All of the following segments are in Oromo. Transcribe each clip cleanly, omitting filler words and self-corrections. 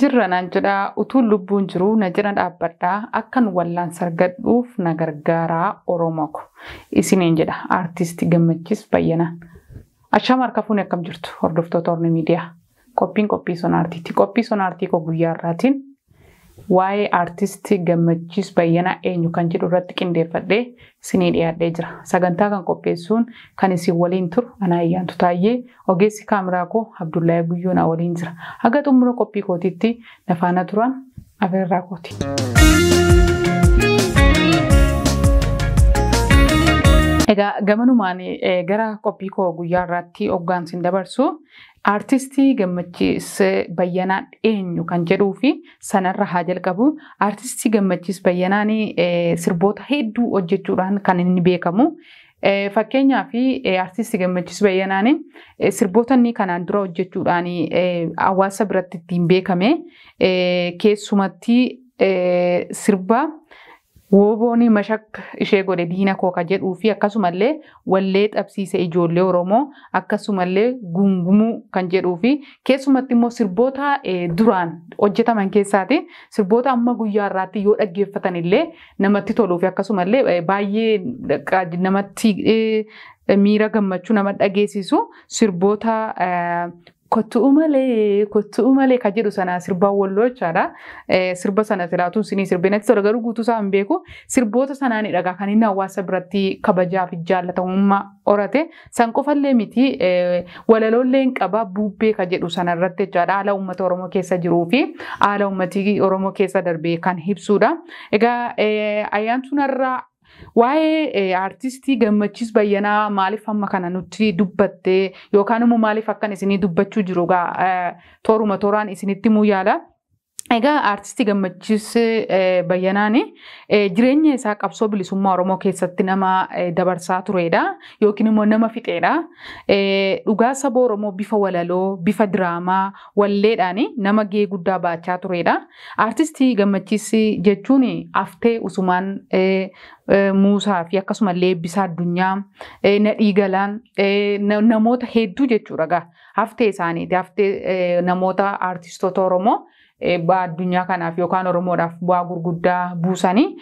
Jirra naan jedhaa utuu lubbuun jiru na jira dhaabbadhaa akkan wallaan sargadhuuf na gargaaraa Oromoo ko. Isiniin jedha artisti Gammachiis Bayyanaa. Ashama harka fuunee akkam jirtu hordoftoota Oromoo Miidiyaa. Qophii sonaartiiti. Qophii sonaartii koo guyyaa irraatiin waa'ee artisti Gammachiis Bayyanaa eenyu kan jedhu irratti qindeeffadhee isinii dhiyaadhee jira. Sagantaa kan qopheessuun kan isin waliin turu ana Ayyaantu Taayyee, ogeessi kaameraa koo Abdullahi Guyyoo na waliin jira. Haga xumura qophii kootiitti na faana turan afeerraa kooti. Egaa gamanumaan gara qophii koo guyyaa irratti hoggaansin dabarsu artisti Gammachiis Bayyanaa eenyu kan jedhuu fi sanarra haa jalqabu. Artisti Gammachiis Bayyanaan sirboota hedduu hojjechuudhaan kan inni beekamu. Fakkeenyaaf artisti Gammachiis Bayyanaan sirboota inni kanaan dura hojjechuudhaan hawaasa biratti ittiin beekame. Keessumatti sirba Wobooni mashak ishee godhe diina koo ka jedhuu fi akkasumallee wallee xabsiise ijoollee Oromoo akkasumallee gungumuu kan jedhuu fi keessumatti immoo sirboota duraan hojjetaman keessaati sirboota amma guyyaa irraatti yoo dhaggeeffatan illee namatti toluu fi akkasumallee baay'ee namatti miira gammachuu nama dhageessisu sirboota Kottu umalee ka jedhu sana sirbaa walloo jechaadha. Sirba sana silaatuun sinii sirbeenatti tola garuu guutuu isaa hin beeku. Sirboota sanaani dhagaa kan inni hawaasa biratti kabajaa fi jaallatamummaa horate. San qofallee miti walaloollee hin qaba bubbee ka jedhu sana irratti jechaadha. Haala uummata Oromoo keessa jiruu fi haala uummatii Oromoo keessa darbee kan ibsudha. Egaa ayyaantuun irraa waa'ee artisti Gammachiis Bayyanaa maaliif amma kana nutti dubbatte yookaan immoo maaliif akkan isinii dubbachuu jiru tooruma tooraan isinitti himuu yaala. Egaa artisti Gammachiis Bayyanaan jireenya isaa qabsoo bilisummaa Oromoo keessatti nama dabarsaa turedha yookiin immoo nama fixeedha. Dhugaa saba Oromoo bifa walaloo, bifa diraamaa, walleedhaan nama gahee guddaa baachaa turedha. Artisti Gammachiis jechuun haftee Usumaan Muusaa fi akkasumallee Eebbisaa Addunyaa, Nadhii Galaan namoota hedduu jechuudha. Haftee isaaniiti. Haftee namoota artistoota Oromoo addunyaa kanaaf yookaan Oromoodhaaf bu'aa gurguddaa buusanii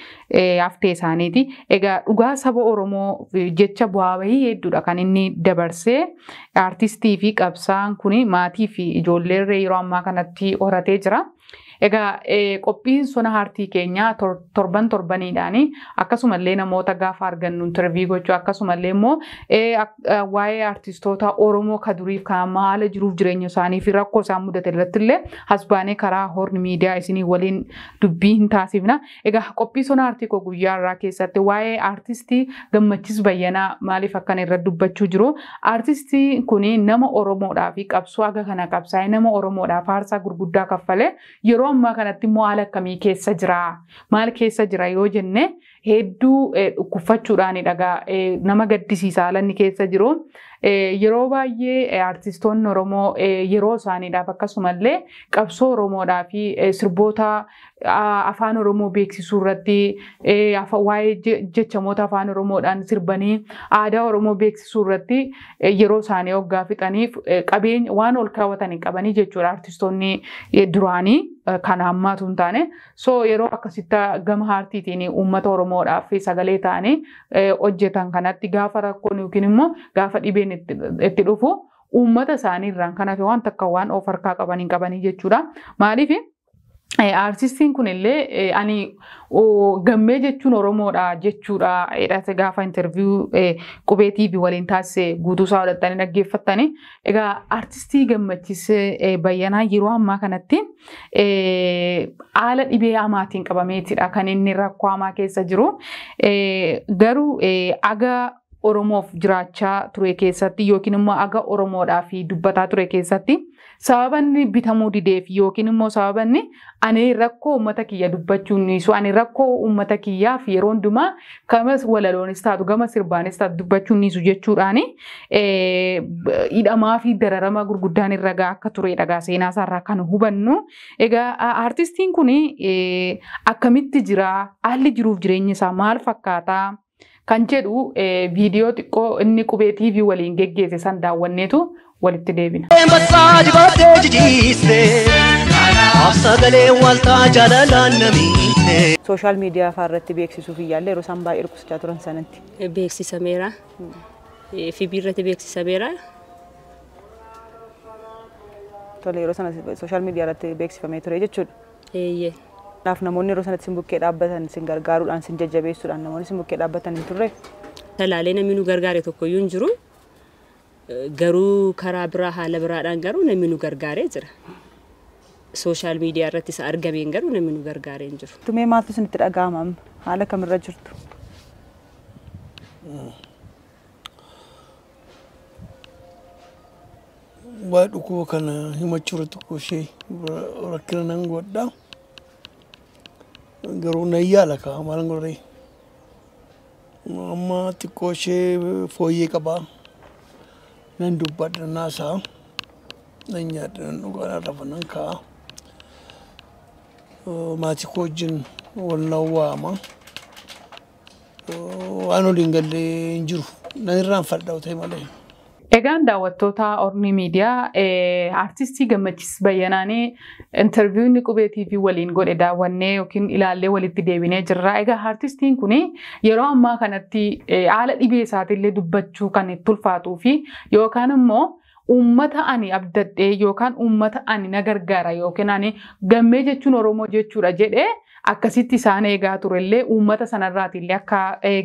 haftee isaaniiti. Egaa dhugaa saba Oromoo jecha bu'aa bahii hedduudha kan inni dabarsee artistii fi qabsaa'aan kun maatii fi ijoollee yeroo ammaa kanatti horatee jira. Egaa qophiin sona hartii keenya torbaniidhaan akkasumallee namoota gaafa argannu interview gochuu akkasumallee immoo waa'ee artistoota Oromoo ka duriif kan haala jiruuf jireenya isaanii fi rakkoo isaan mudate irratti illee hasbaanee karaa Horn Miidiyaa isinii waliin dubbii hin taasifna. Egaa qophii sona hartii koo guyyaa irraa keessatti waa'ee artistii Gammachiis Bayyanaa maaliif akkan irra dubbachuu jiru. Artistii kun nama Oromoodhaa fi qabsoo aga kana qabsaa'ee nama Oromoodhaaf aarsaa gurguddaa kaffalee yeroo ammaa kanatti immoo haala akkamii keessa jira? Maal keessa jira yoo jenne hedduu dhukkubfachuudhaan nama gaddisiisa haala inni keessa jiru. Yeroo baay'ee artistoonni Oromoo yeroo isaaniidhaaf akkasumallee qabsoo Oromoodhaa fi sirboota afaan Oromoo beeksisuu irratti waa'ee jechamoota afaan Oromoodhaan sirbanii aadaa Oromoo beeksisuu irratti yeroo isaanii hoggaa fixaniif qabeenya waan ol kaawwatanii qabanii jechuudha artistoonni duraanii kan ammaatu hin taane. So yeroo akkasitti gama aartiitiin uummata Oromoodhaaf sagalee ta'anii hojjetan kanatti gaafa rakkoon yookiin immoo gaafa dhibeen itti dhufu uummata isaanii irraan kanaaf waan takka waan of harkaa qabanii jechuudha. Maaliif artistiin kun illee ani gammee jechuun Oromoodha jechuudha. Edhate gaafa interview qubee TV waliin taasise guutuusaa hodhattanii dhaggeeffattanii. Egaa artistii Gammachiis Bayyanaa yeroo ammaa kanatti haala dhibee hamaatiin qabameetidha kan inni rakkoo hamaa keessa jiru. Garuu aga Oromoof jiraachaa ture keessatti yookiin immoo aga Oromoodhaaf dubbataa ture keessatti sababanni bitamuu dideef yookiin immoo sababanni ani rakkoo uummata kiyya dubbachuun niisu ani rakkoo uummata kiyyaaf yeroo hundumaa gama walaloonis taatu gama sirbaanis taatu dubbachuun niisu jechuudhaan hidhamaa fi dararama gurguddaan irra gahaa akka turedha seenaa isaarraa kan hubannu. Egaa artistiin kun akkamitti jira? Haalli jiruuf jireenya isaa maal fakkaata? kan jedhu viidiyoo xiqqoo inni qubee TV waliin geggeesse san daawwanneetu walitti deebina. Social media faarratti beeksisuuf iyyaallee yeroo isaan baay'ee hirkusachaa turan sanatti. Beeksisameera. Fibiirratti beeksisameera. Tole yeroo sana social media irratti beeksifamee ture jechuudha. Eeyyee. Naaf namoonni yeroo sanatti sin bukkee dhaabbatan sin gargaaruudhaan sin jajjabeessuudhaan namoonni sin bukkee dhaabbatan hin turre. Talaalee namni nu gargaare tokkoyyuu hin jiru. Garuu karaa biraa haala biraadhaan garuu namni nu gargaaree jira. Social media irratti isa argameen garuu namni nu gargaaree hin jiru. Tumee maaltu isinitti dhaga'ama haala kamirra jirtu? Waa dhukkuba kana himachuu irratti kuushee rakkina nan godha. Garuu na yaala ka maal godhee. Amma xiqqoo ishee fooyyee qaba. Nan dubbadha naasaa. Nan nyaadha nan dhugaa lafa nan ka'a. Maatii koo wajjin wal nawwaama. Waan waliin gallee hin jiru. Nan irraanfadha ta'e malee. Egaan daawwattoota Oromii Miidiyaa artistii Gammachiis Bayyanaanii interviyuu inni qubee TV waliin godhe daawwannee yookiin ilaallee walitti deebinee jirra. Egaa artistiin kun yeroo ammaa kanatti haala dhibee isaatiillee dubbachuu kan itti ulfaatuu fi yookaan immoo uummata ani abdadhee yookaan uummata ani na gargaara yookiin ani gammee jechuun Oromoo jechuudha jedhee akkasitti isaan eegaa turellee uummata sanarraatillee akka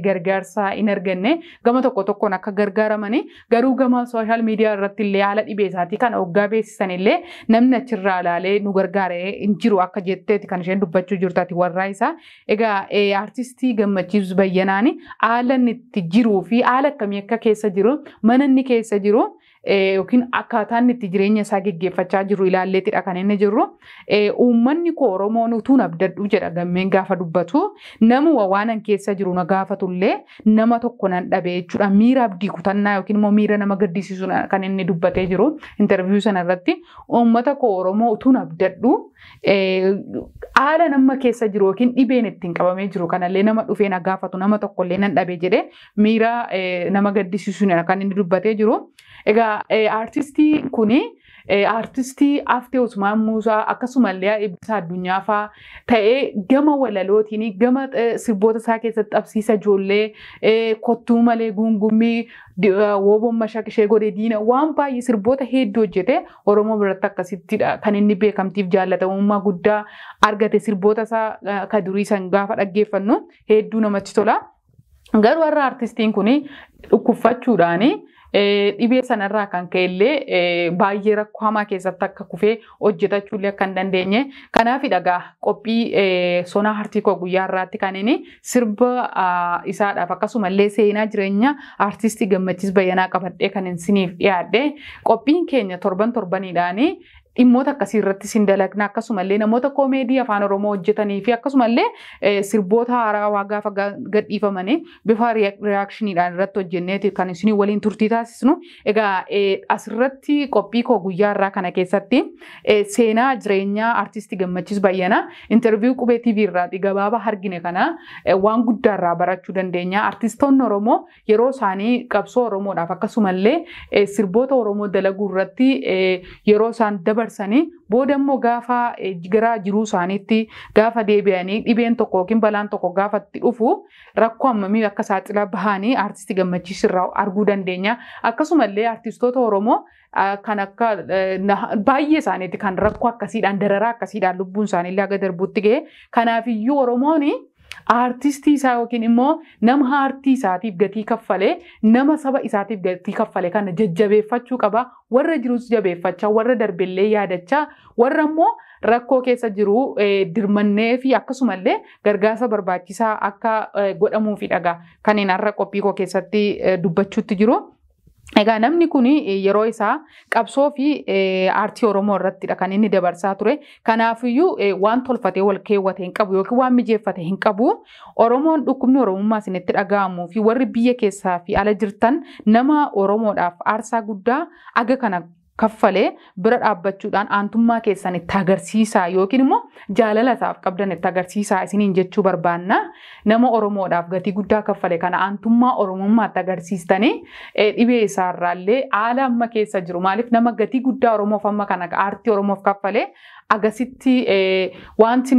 gargaarsa hin arganne gama tokko tokkoon akka gargaaramanii garuu gama social media irrattillee haala dhibee isaatii kana hoggaa beeksisanillee namni achirraa ilaalee nu gargaaree hin jiru akka jetteeti kan isheen dubbachuu jirtaati warraa isaa. Egaa artistii Gammachiis Bayyanaanii haala inni itti jiruu fi haala akkamii akka keessa jiru mana inni keessa jiru yookiin akkaataan itti jireenya isaa geggeeffachaa jiru ilaalleetidha kan inni jiru. Uummanni koo Oromoon utuu abdadhu jedha gammeen gaafa dubbatu namuma waanan keessa jiru na gaafatullee nama tokko nan dhabe jechuudha. Miira abdii kutannaa yookiin immoo miira nama gaddisiisu kan inni dubbatee jiru interviyuu sana irratti uummata koo Oromoo utuu abdadhu haala nama keessa jiru yookiin dhibeen ittiin qabamee jiru kanallee nama dhufee na gaafatu nama tokkollee nan dhabe jedhee miira nama gaddisiisu kan inni dubbatee jiru. Egaa artistii kuni artistii Aftee Usmaan Muusaa akkasumallee Eebbisaa Addunyaa fa'aa ta'ee gama walalootiin gama sirboota isaa keessatti qabsiisa ijoollee kottuu malee guungummii Wooboon Mashaq ishee godhe diina waan baay'ee sirboota hedduu hojjete Oromoo biratti akkasittidha kan inni beekamtiif jaallatamummaa guddaa argate sirboota isaa ka durii san gaafa dhaggeeffannu hedduu namatti tola. Garuu warra artistiin kuni dhukkubfachuudhaani dhibee sanarraa kan ka'ellee baay'ee rakkoo hamaa keessatti akka kufee hojjetachuullee akka hin dandeenye. Kanaaf dhagaa qophii sonaa hartii koo guyyaa irraatti kan inni sirba isaadhaaf akkasumallee seenaa jireenya artistii Gammachiis Bayyanaa qabadhee kan isiniif dhiyaadhe qophiin keenya torban torbaniidhaanii dhimmoota akkasii irratti sin dalagna akkasumallee namoota koomeedii afaan Oromoo hojjetanii fi akkasumallee sirboota haarawaa gaafa gadhiifamanii bifa reaakshiniidhaan irratti hojjenneeti kan isin waliin turtii taasisnu. Egaa asirratti qophii koo guyyaa irraa kana keessatti seenaa jireenyaa artistii Gammachiis Bayyanaa interviyuu qubee TV irraati gabaabaa argine kana waan guddaa irraa barachuu dandeenya. Artistoonni Oromoo yeroo isaanii qabsoo Oromoodhaaf akkasumallee sirboota Oromoo dalaguu irratti yeroo isaan dabarsanii booda immoo gaafa gara jiruu isaaniitti gaafa deebi'anii dhibeen tokko yookiin balaan tokko gaafa itti dhufu rakkoo hammamii akka saaxilaa bahanii artistii Gammachiis irraa arguu dandeenya. Akkasumallee artistoota Oromoo kan akka baay'ee isaaniitti kan rakkoo akkasiidhaan dararaa akkasiidhaan lubbuun isaaniillee aga darbuutti ga'e. Kanaafiyyuu Oromoon artistii isaa yookiin immoo nama aartii isaatiif gatii kaffalee nama saba isaatiif gatii kaffalee kana jajjabeeffachuu qaba. Warra jirus jabeeffachaa warra darbellee yaadachaa warra immoo rakkoo keessa jiru dirmannee fi akkasumallee gargaarsa barbaachisaa akka godhamuufi dhagaa kanneen har'a qophii koo keessatti dubbachuutti jiru. Egaa namni kun yeroo isaa qabsoo fi aartii Oromoo irrattidha kan inni dabarsaa ture. Kanaafiyyuu waan tolfatee wal keewwate hin qabu yookiin waan mijeeffate hin qabu. Oromoon dhukkubni Oromummaa isinitti dhaga'amuu fi warri biyya keessaa fi ala jirtan nama Oromoodhaaf aarsaa guddaa aga kana kaffalee bira dhaabbachuudhaan aantummaa keessan itti agarsiisaa yookiin immoo jaalala isaaf qabdan itti agarsiisaa isiniin jechuu barbaanna. Nama Oromoodhaaf gatii guddaa kaffale kana aantummaa Oromummaatti agarsiistanii dhibee isaarraallee haala amma keessa jiru. Maaliif nama gatii guddaa Oromoof amma kana aartii Oromoof kaffalee agasitti wanti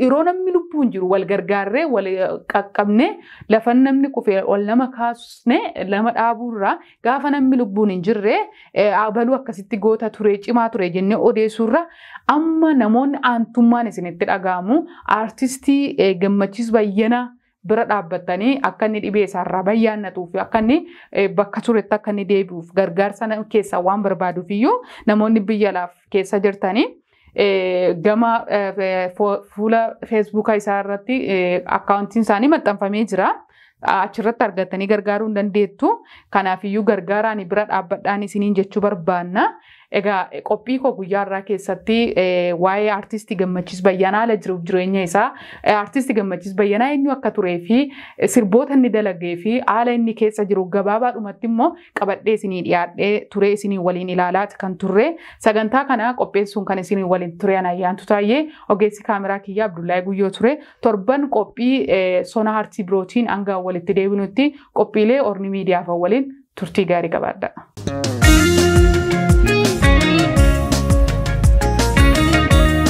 yeroo namni lubbuun jiru wal gargaarree wal qaqqabne lafa namni kufee ol nama kaasne lama dhaabuurraa gaafa namni lubbuun hin jirre abaluu akkasitti goota ture cimaa ture jennee odeessuurra amma namoonni aantummaan isinitti dhaga'amu aartistii Gammachiis Bayyanaa bira dhaabbatanii akka inni dhibee isaarraa bayyaannatuuf akka inni bakka turetti akka inni deebi'uuf gargaarsa keessaa waan barbaaduuf iyyuu namoonni biyya alaaf keessa jirtanii gama fuula feesbuukaa isaa irratti akkaawuntiin isaanii maxxanfamee jira. Achirratti argatanii gargaaruu hin dandeettu. Kanaafiyyuu gargaaraan bira dhaabbadhaan isiniin jechuu barbaanna. Egaa qophii koo guyyaarraa keessatti waa'ee aartistii Gammachiis Bayyanaa ala jiruuf jireenya isaa aartistii Gammachiis Bayyanaa eenyu akka turee fi sirboota inni dalagee fi haala inni keessa jiru gabaabaadhumatti immoo qabadhee isinii dhiyaadhee turee isinii waliin ilaalaati kan turre. Sagantaa kana qopheessuun kan isinii waliin ture Ayyaantuu Taayyee ogeessi kaameraa kiyyaa Abdullahi Guyyoo ture. Torban qophii Sona Aartii birootiin hanga walitti deebinutti qophiilee Orni Miidiyaaf waliin turtii gaarii qabaadha.